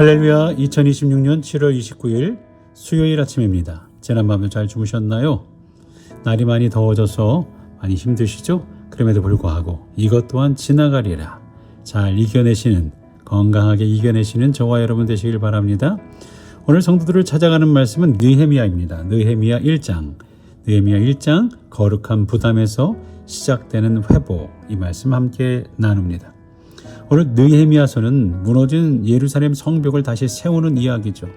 할렐루야. 2026년 7월 29일 수요일 아침입니다. 지난밤도 잘 주무셨나요? 날이 많이 더워져서 많이 힘드시죠? 그럼에도 불구하고 이것 또한 지나가리라. 잘 이겨내시는, 건강하게 이겨내시는 저와 여러분 되시길 바랍니다. 오늘 성도들을 찾아가는 말씀은 느헤미야입니다. 느헤미야 1장. 느헤미야 1장 거룩한 부담에서 시작되는 회복, 이 말씀 함께 나눕니다. 오늘 느헤미야서는 무너진 예루살렘 성벽을 다시 세우는 이야기죠.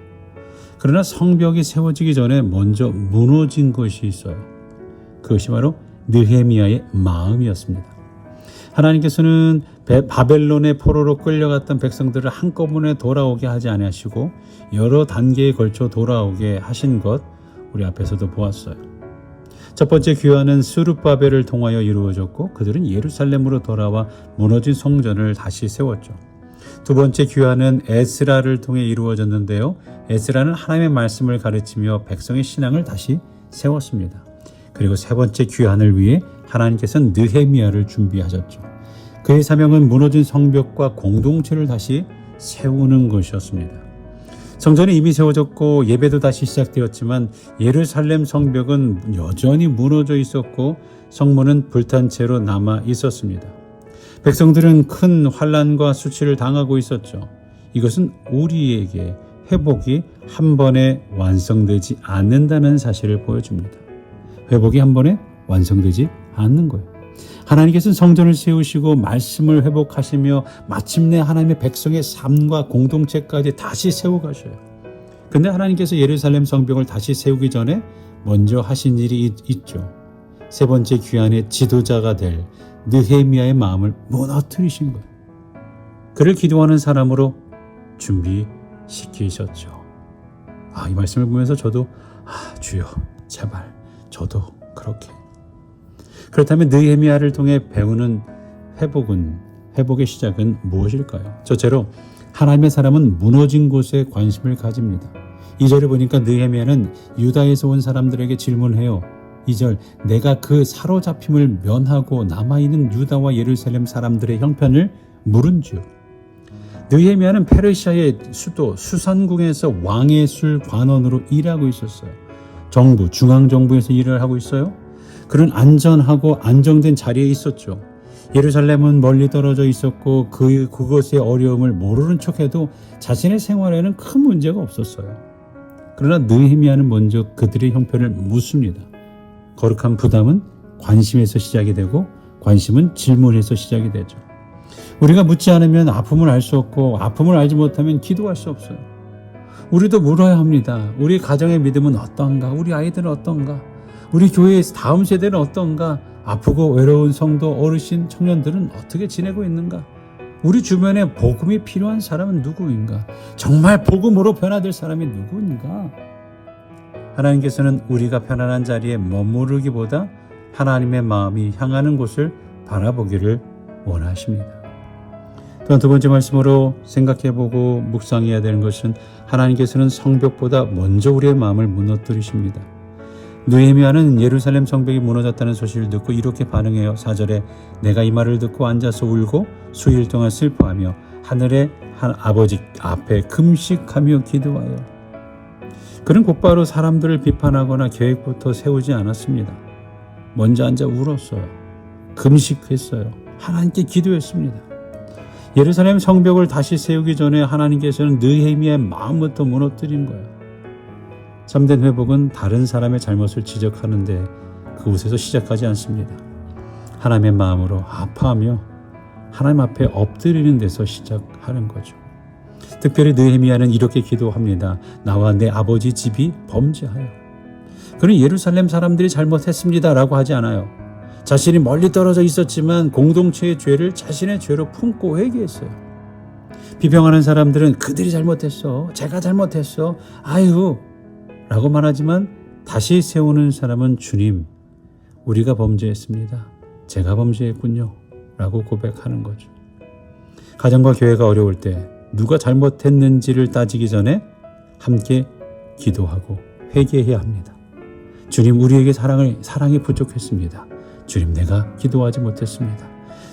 그러나 성벽이 세워지기 전에 먼저 무너진 것이 있어요. 그것이 바로 느헤미야의 마음이었습니다. 하나님께서는 바벨론의 포로로 끌려갔던 백성들을 한꺼번에 돌아오게 하지 아니하시고 여러 단계에 걸쳐 돌아오게 하신 것, 우리 앞에서도 보았어요. 첫 번째 귀환은 스룹바벨을 통하여 이루어졌고 그들은 예루살렘으로 돌아와 무너진 성전을 다시 세웠죠. 두 번째 귀환은 에스라를 통해 이루어졌는데요. 에스라는 하나님의 말씀을 가르치며 백성의 신앙을 다시 세웠습니다. 그리고 세 번째 귀환을 위해 하나님께서는 느헤미야를 준비하셨죠. 그의 사명은 무너진 성벽과 공동체를 다시 세우는 것이었습니다. 성전이 이미 세워졌고 예배도 다시 시작되었지만 예루살렘 성벽은 여전히 무너져 있었고 성문은 불탄 채로 남아 있었습니다. 백성들은 큰 환난과 수치를 당하고 있었죠. 이것은 우리에게 회복이 한 번에 완성되지 않는다는 사실을 보여줍니다. 회복이 한 번에 완성되지 않는 거예요. 하나님께서는 성전을 세우시고 말씀을 회복하시며 마침내 하나님의 백성의 삶과 공동체까지 다시 세워가셔요. 근데 하나님께서 예루살렘 성벽을 다시 세우기 전에 먼저 하신 일이 있죠. 세 번째 귀환의 지도자가 될 느헤미야의 마음을 무너뜨리신 거예요. 그를 기도하는 사람으로 준비시키셨죠. 이 말씀을 보면서 저도 주여 제발 저도 그렇게. 그렇다면 느헤미야를 통해 배우는 회복의 시작은 무엇일까요? 저처럼 하나님의 사람은 무너진 곳에 관심을 가집니다. 2절을 보니까 느헤미야는 유다에서 온 사람들에게 질문해요. 2절, 내가 그 사로잡힘을 면하고 남아있는 유다와 예루살렘 사람들의 형편을 물은즉. 느헤미야는 페르시아의 수도 수산궁에서 왕의 술 관원으로 일하고 있었어요. 정부, 중앙정부에서 일을 하고 있어요. 그는 안전하고 안정된 자리에 있었죠. 예루살렘은 멀리 떨어져 있었고 그것의 어려움을 모르는 척해도 자신의 생활에는 큰 문제가 없었어요. 그러나 느헤미야는 먼저 그들의 형편을 묻습니다. 거룩한 부담은 관심에서 시작이 되고 관심은 질문에서 시작이 되죠. 우리가 묻지 않으면 아픔을 알 수 없고 아픔을 알지 못하면 기도할 수 없어요. 우리도 물어야 합니다. 우리 가정의 믿음은 어떤가? 우리 아이들은 어떤가? 우리 교회의 다음 세대는 어떤가? 아프고 외로운 성도, 어르신, 청년들은 어떻게 지내고 있는가? 우리 주변에 복음이 필요한 사람은 누구인가? 정말 복음으로 변화될 사람이 누구인가? 하나님께서는 우리가 편안한 자리에 머무르기보다 하나님의 마음이 향하는 곳을 바라보기를 원하십니다. 또한 두 번째 말씀으로 생각해보고 묵상해야 되는 것은 하나님께서는 성벽보다 먼저 우리의 마음을 무너뜨리십니다. 느헤미야는 예루살렘 성벽이 무너졌다는 소식을 듣고 이렇게 반응해요. 4절에 내가 이 말을 듣고 앉아서 울고 수일 동안 슬퍼하며 하늘의 아버지 앞에 금식하며 기도하여. 그는 곧바로 사람들을 비판하거나 계획부터 세우지 않았습니다. 먼저 앉아 울었어요. 금식했어요. 하나님께 기도했습니다. 예루살렘 성벽을 다시 세우기 전에 하나님께서는 느헤미야의 마음부터 무너뜨린 거예요. 참된 회복은 다른 사람의 잘못을 지적하는데 그곳에서 시작하지 않습니다. 하나님의 마음으로 아파하며 하나님 앞에 엎드리는 데서 시작하는 거죠. 특별히 느헤미야는 이렇게 기도합니다. 나와 내 아버지 집이 범죄하여. 그는 예루살렘 사람들이 잘못했습니다 라고 하지 않아요. 자신이 멀리 떨어져 있었지만 공동체의 죄를 자신의 죄로 품고 회개했어요. 비평하는 사람들은 그들이 잘못했어, 제가 잘못했어, 아유 라고 말하지만 다시 세우는 사람은 주님, 우리가 범죄했습니다. 제가 범죄했군요 라고 고백하는 거죠. 가정과 교회가 어려울 때 누가 잘못했는지를 따지기 전에 함께 기도하고 회개해야 합니다. 주님, 우리에게 사랑이 부족했습니다. 주님, 내가 기도하지 못했습니다.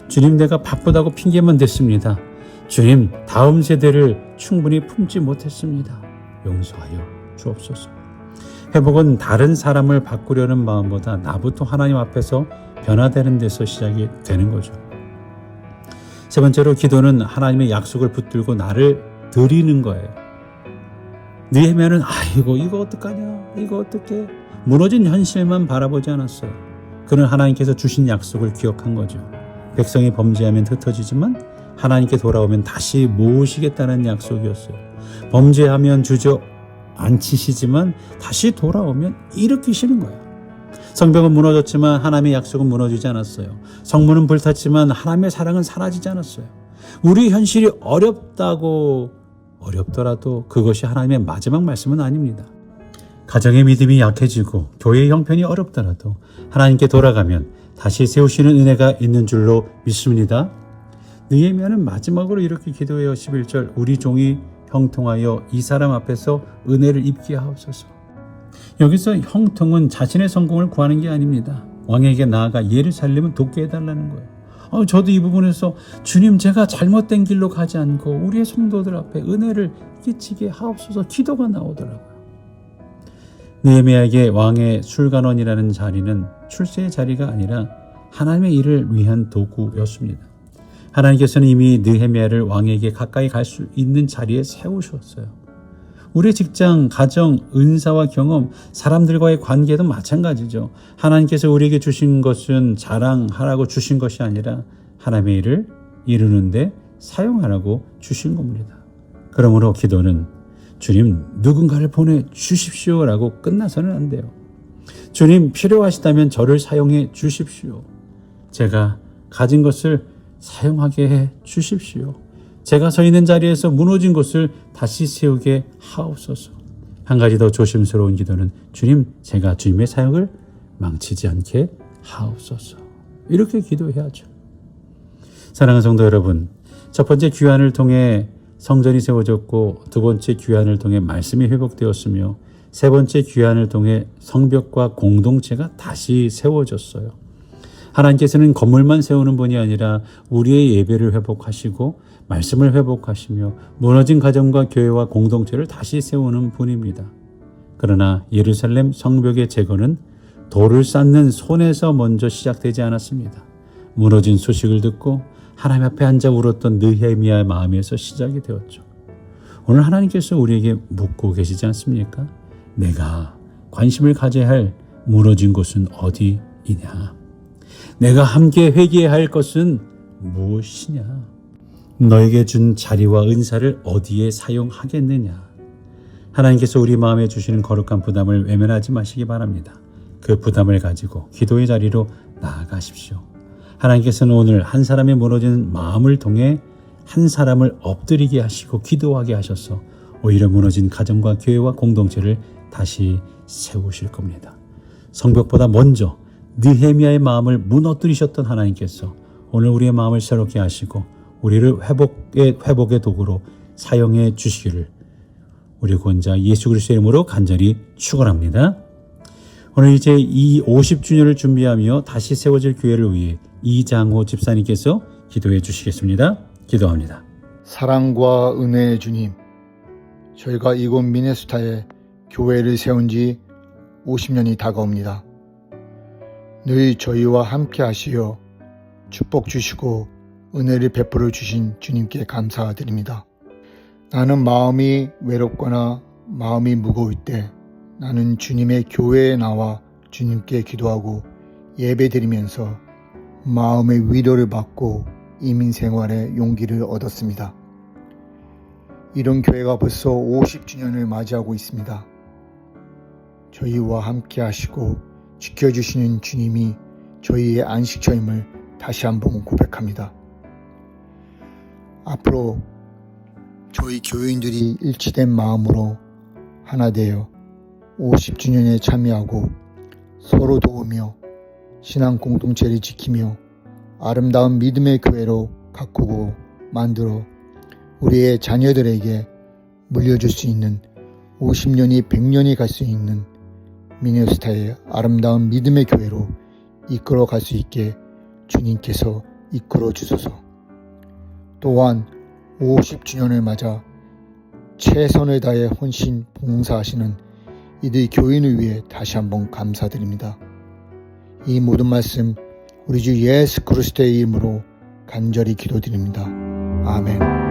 주님, 내가 바쁘다고 핑계만 댔습니다. 주님, 다음 세대를 충분히 품지 못했습니다. 용서하여 주옵소서. 회복은 다른 사람을 바꾸려는 마음보다 나부터 하나님 앞에서 변화되는 데서 시작이 되는 거죠. 세 번째로 기도는 하나님의 약속을 붙들고 나를 드리는 거예요. 느헤미야는 아이고 이거 어떡하냐, 이거 어떡해, 무너진 현실만 바라보지 않았어요. 그는 하나님께서 주신 약속을 기억한 거죠. 백성이 범죄하면 흩어지지만 하나님께 돌아오면 다시 모으시겠다는 약속이었어요. 범죄하면 주저앉히시지만 다시 돌아오면 일으키시는 거예요. 성벽은 무너졌지만 하나님의 약속은 무너지지 않았어요. 성문은 불탔지만 하나님의 사랑은 사라지지 않았어요. 우리 현실이 어렵더라도 그것이 하나님의 마지막 말씀은 아닙니다. 가정의 믿음이 약해지고 교회의 형편이 어렵더라도 하나님께 돌아가면 다시 세우시는 은혜가 있는 줄로 믿습니다. 느헤미야는 마지막으로 이렇게 기도해요. 11절, 우리 종이 형통하여 이 사람 앞에서 은혜를 입게 하옵소서. 여기서 형통은 자신의 성공을 구하는 게 아닙니다. 왕에게 나아가 예루살렘을 돕게 해달라는 거예요. 저도 이 부분에서 주님, 제가 잘못된 길로 가지 않고 우리의 성도들 앞에 은혜를 끼치게 하옵소서 기도가 나오더라고요. 느헤미야에게 왕의 술관원이라는 자리는 출세의 자리가 아니라 하나님의 일을 위한 도구였습니다. 하나님께서는 이미 느헤미야를 왕에게 가까이 갈 수 있는 자리에 세우셨어요. 우리의 직장, 가정, 은사와 경험, 사람들과의 관계도 마찬가지죠. 하나님께서 우리에게 주신 것은 자랑하라고 주신 것이 아니라 하나님의 일을 이루는데 사용하라고 주신 겁니다. 그러므로 기도는 주님, 누군가를 보내주십시오라고 끝나서는 안 돼요. 주님, 필요하시다면 저를 사용해 주십시오. 제가 가진 것을 사용하게 해 주십시오. 제가 서 있는 자리에서 무너진 것을 다시 세우게 하옵소서. 한 가지 더 조심스러운 기도는 주님, 제가 주님의 사역을 망치지 않게 하옵소서. 이렇게 기도해야죠. 사랑하는 성도 여러분, 첫 번째 귀환을 통해 성전이 세워졌고, 두 번째 귀환을 통해 말씀이 회복되었으며, 세 번째 귀환을 통해 성벽과 공동체가 다시 세워졌어요. 하나님께서는 건물만 세우는 분이 아니라 우리의 예배를 회복하시고 말씀을 회복하시며 무너진 가정과 교회와 공동체를 다시 세우는 분입니다. 그러나 예루살렘 성벽의 재건은 돌을 쌓는 손에서 먼저 시작되지 않았습니다. 무너진 소식을 듣고 하나님 앞에 앉아 울었던 느헤미야의 마음에서 시작이 되었죠. 오늘 하나님께서 우리에게 묻고 계시지 않습니까? 내가 관심을 가져야 할 무너진 곳은 어디이냐? 내가 함께 회개해야 할 것은 무엇이냐? 너에게 준 자리와 은사를 어디에 사용하겠느냐? 하나님께서 우리 마음에 주시는 거룩한 부담을 외면하지 마시기 바랍니다. 그 부담을 가지고 기도의 자리로 나아가십시오. 하나님께서는 오늘 한 사람의 무너진 마음을 통해 한 사람을 엎드리게 하시고 기도하게 하셔서 오히려 무너진 가정과 교회와 공동체를 다시 세우실 겁니다. 성벽보다 먼저 느헤미야의 마음을 무너뜨리셨던 하나님께서 오늘 우리의 마음을 새롭게 하시고 우리를 회복의 도구로 사용해 주시기를 우리 구원자 예수 그리스도의 이름으로 간절히 축원합니다. 오늘 이제 이 50주년을 준비하며 다시 세워질 교회를 위해 이장호 집사님께서 기도해 주시겠습니다. 기도합니다. 사랑과 은혜의 주님, 저희가 이곳 미네소타에 교회를 세운 지 50년이 다가옵니다. 늘 저희와 함께 하시어 축복 주시고 은혜를 베풀어 주신 주님께 감사드립니다. 나는 마음이 외롭거나 마음이 무거울 때 나는 주님의 교회에 나와 주님께 기도하고 예배드리면서 마음의 위로를 받고 이민 생활에 용기를 얻었습니다. 이런 교회가 벌써 50주년을 맞이하고 있습니다. 저희와 함께 하시고 지켜주시는 주님이 저희의 안식처임을 다시 한번 고백합니다. 앞으로 저희 교인들이 일치된 마음으로 하나 되어 50주년에 참여하고 서로 도우며 신앙 공동체를 지키며 아름다운 믿음의 교회로 가꾸고 만들어 우리의 자녀들에게 물려줄 수 있는 50년이 100년이 갈 수 있는 미네소타의 아름다운 믿음의 교회로 이끌어 갈 수 있게 주님께서 이끌어 주소서. 또한 50주년을 맞아 최선을 다해 헌신 봉사하시는 이들 교인을 위해 다시 한번 감사드립니다. 이 모든 말씀 우리 주 예수 그리스도의 이름으로 간절히 기도드립니다. 아멘.